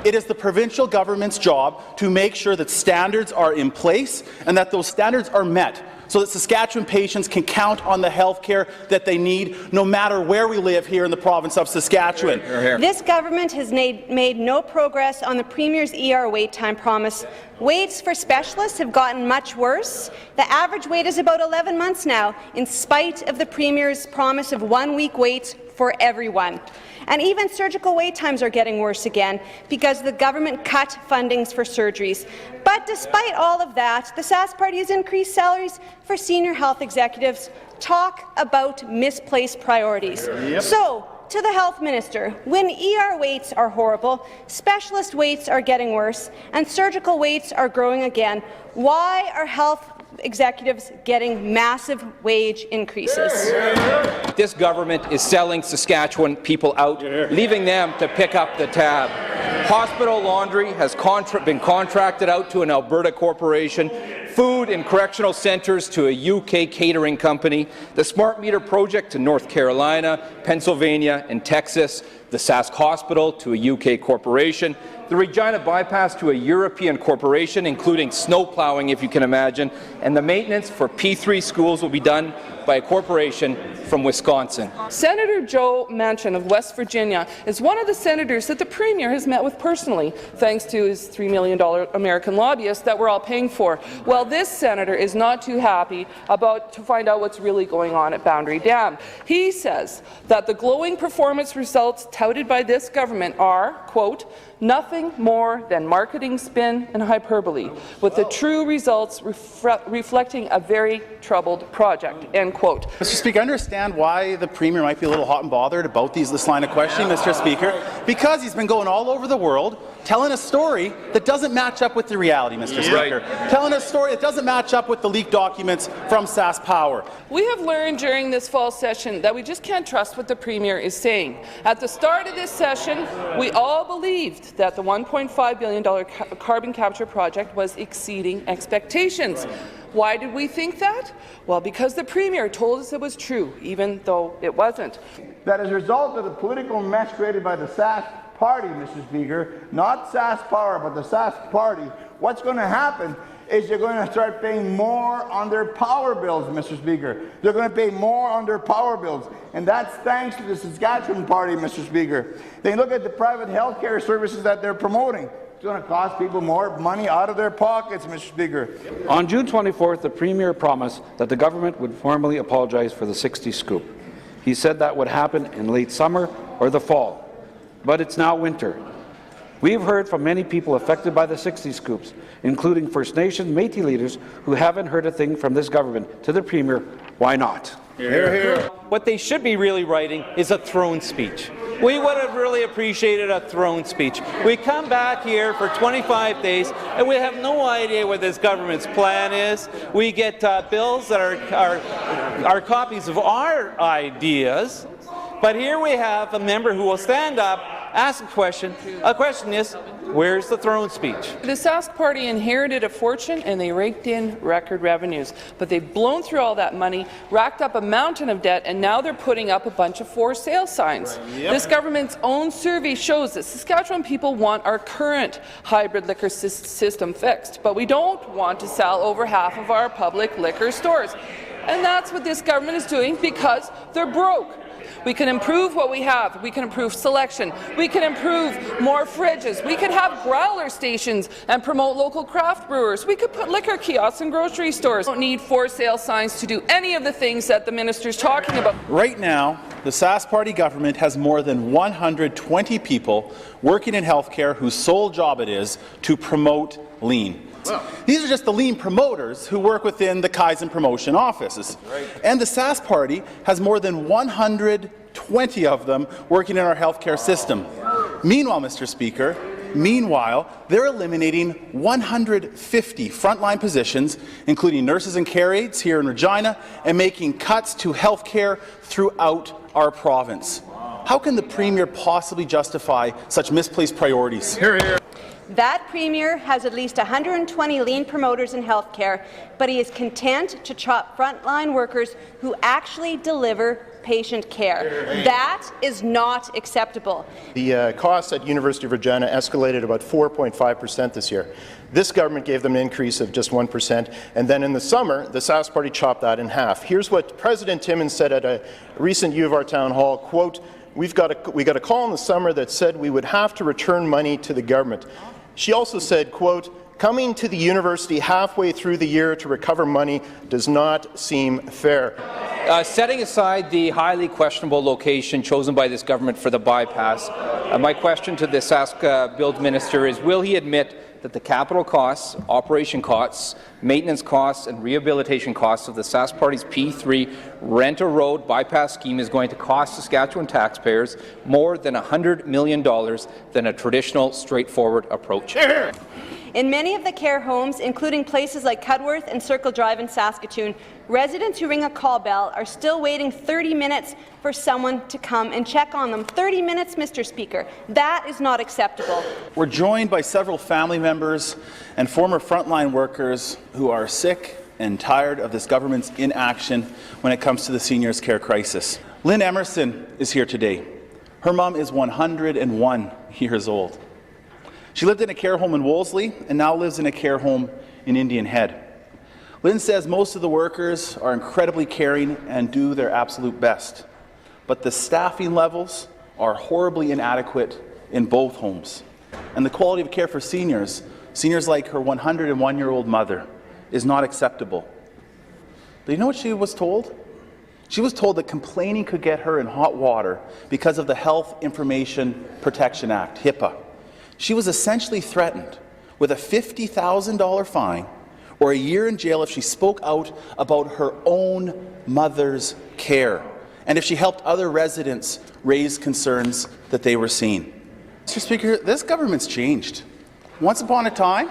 It is the provincial government's job to make sure that standards are in place and that those standards are met, so that Saskatchewan patients can count on the health care that they need, no matter where we live here in the province of Saskatchewan. This government has made no progress on the Premier's ER wait time promise. Waits for specialists have gotten much worse. The average wait is about 11 months now, in spite of the Premier's promise of 1-week waits for everyone. And even surgical wait times are getting worse again because the government cut fundings for surgeries. But despite all of that, the Sask Party has increased salaries for senior health executives. Talk about misplaced priorities. Yep. So, to the Health Minister, when ER waits are horrible, specialist waits are getting worse, and surgical waits are growing again, why are health executives getting massive wage increases? This government is selling Saskatchewan people out, leaving them to pick up the tab. Hospital laundry has been contracted out to an Alberta corporation, food in correctional centres to a UK catering company, the smart meter project to North Carolina, Pennsylvania and Texas, the Sask Hospital to a UK corporation, the Regina bypass to a European corporation, including snow plowing, if you can imagine, and the maintenance for P3 schools will be done by a corporation from Wisconsin. Senator Joe Manchin of West Virginia is one of the senators that the Premier has met with personally, thanks to his $3 million American lobbyist that we're all paying for. Well, this senator is not too happy to find out what's really going on at Boundary Dam. He says that the glowing performance results touted by this government are, quote, nothing more than marketing spin and hyperbole, with the true results reflecting a very troubled project, end quote. Mr. Speaker, I understand why the Premier might be a little hot and bothered about this line of questioning, Mr. Speaker, because he's been going all over the world telling a story that doesn't match up with the reality, Mr. Speaker. Telling a story that doesn't match up with the leaked documents from SAS Power. We have learned during this fall session that we just can't trust what the Premier is saying. At the start of this session, we all believed that the $1.5 billion carbon capture project was exceeding expectations. Why did we think that? Well, because the Premier told us it was true, even though it wasn't. That as a result of the political mess created by the SAS Party, Mr. Speaker, not SAS Power, but the SAS Party, what's going to happen is they're going to start paying more on their power bills, Mr. Speaker. They're going to pay more on their power bills, and that's thanks to the Saskatchewan Party, Mr. Speaker. They look at the private health care services that they're promoting. It's going to cost people more money out of their pockets, Mr. Speaker. On June 24th, the Premier promised that the government would formally apologize for the 60 scoop. He said that would happen in late summer or the fall, but it's now winter. We've heard from many people affected by the 60 scoops, including First Nations Métis leaders who haven't heard a thing from this government. To the Premier, why not? Hear, hear. What they should be really writing is a throne speech. We would have really appreciated a throne speech. We come back here for 25 days and we have no idea what this government's plan is. We get bills that are copies of our ideas, but here we have a member who will stand up, ask a question. A question is, where's the throne speech? The Sask Party inherited a fortune and they raked in record revenues, but they've blown through all that money, racked up a mountain of debt, and now they're putting up a bunch of for sale signs. Yep. This government's own survey shows that Saskatchewan people want our current hybrid liquor system fixed, but we don't want to sell over half of our public liquor stores. And that's what this government is doing because they're broke. We can improve what we have. We can improve selection. We can improve more fridges. We could have growler stations and promote local craft brewers. We could put liquor kiosks in grocery stores. We don't need for sale signs to do any of the things that the minister's talking about. Right now, the SAS Party government has more than 120 people working in healthcare whose sole job it is to promote lean. Wow. These are just the lean promoters who work within the Kaizen promotion offices. Right. And the SAS Party has more than 120 of them working in our healthcare system. Meanwhile, Mr. Speaker, they're eliminating 150 frontline positions, including nurses and care aides here in Regina, and making cuts to healthcare throughout our province. How can the Premier possibly justify such misplaced priorities? Hear, hear. That Premier has at least 120 lean promoters in healthcare, but he is content to chop frontline workers who actually deliver patient care. That is not acceptable. The costs at University of Regina escalated about 4.5% this year. This government gave them an increase of just 1%, and then in the summer, the Sask Party chopped that in half. Here's what President Timmins said at a recent U of R town hall, quote, we got a call in the summer that said we would have to return money to the government. She also said, quote, coming to the university halfway through the year to recover money does not seem fair. Setting aside the highly questionable location chosen by this government for the bypass, my question to the Sask Build Minister is, will he admit that the capital costs, operation costs, maintenance costs and rehabilitation costs of the Sask Party's P3 rent-a-road bypass scheme is going to cost Saskatchewan taxpayers more than $100 million than a traditional, straightforward approach? In many of the care homes, including places like Cudworth and Circle Drive in Saskatoon, residents who ring a call bell are still waiting 30 minutes for someone to come and check on them. 30 minutes, Mr. Speaker. That is not acceptable. We're joined by several family members and former frontline workers who are sick and tired of this government's inaction when it comes to the seniors' care crisis. Lynn Emerson is here today. Her mom is 101 years old. She lived in a care home in Wolseley and now lives in a care home in Indian Head. Lynn says most of the workers are incredibly caring and do their absolute best, but the staffing levels are horribly inadequate in both homes. And the quality of care for seniors like her 101-year-old mother, is not acceptable. Do you know what she was told? She was told that complaining could get her in hot water because of the Health Information Protection Act, HIPAA. She was essentially threatened with a $50,000 fine or a year in jail if she spoke out about her own mother's care and if she helped other residents raise concerns that they were seeing. Mr. Speaker, this government's changed. Once upon a time,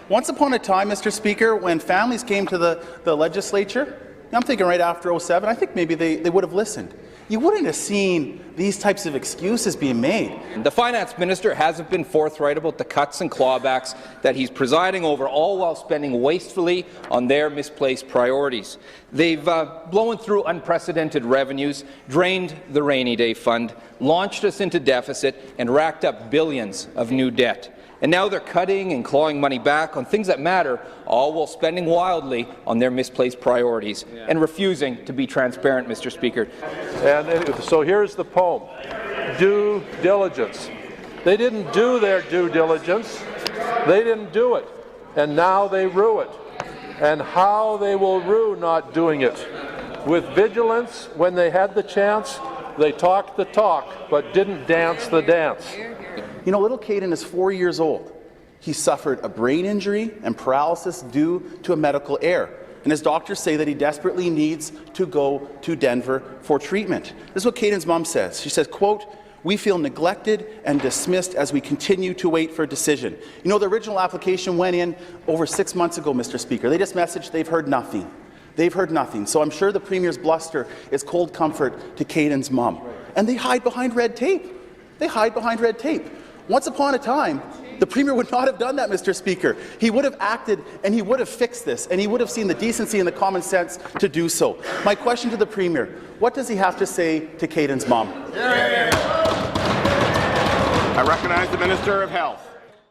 Mr. Speaker, when families came to the legislature, I'm thinking right after 07, I think maybe they would have listened. You wouldn't have seen these types of excuses being made. The Finance Minister hasn't been forthright about the cuts and clawbacks that he's presiding over, all while spending wastefully on their misplaced priorities. They've blown through unprecedented revenues, drained the rainy day fund, launched us into deficit, and racked up billions of new debt. And now they're cutting and clawing money back on things that matter, all while spending wildly on their misplaced priorities and refusing to be transparent, Mr. Speaker. And so here's the poem. Due diligence. They didn't do their due diligence. They didn't do it. And now they rue it. And how they will rue not doing it. With vigilance, when they had the chance, they talked the talk, but didn't dance the dance. You know, little Caden is 4 years old. He suffered a brain injury and paralysis due to a medical error. And his doctors say that he desperately needs to go to Denver for treatment. This is what Caden's mom says. She says, quote, we feel neglected and dismissed as we continue to wait for a decision. You know, the original application went in over 6 months ago, Mr. Speaker. They just messaged they've heard nothing. They've heard nothing. So I'm sure the Premier's bluster is cold comfort to Caden's mom. And they hide behind red tape. They hide behind red tape. Once upon a time, the Premier would not have done that, Mr. Speaker. He would have acted and he would have fixed this and he would have seen the decency and the common sense to do so. My question to the Premier, what does he have to say to Caden's mom? I recognize the Minister of Health.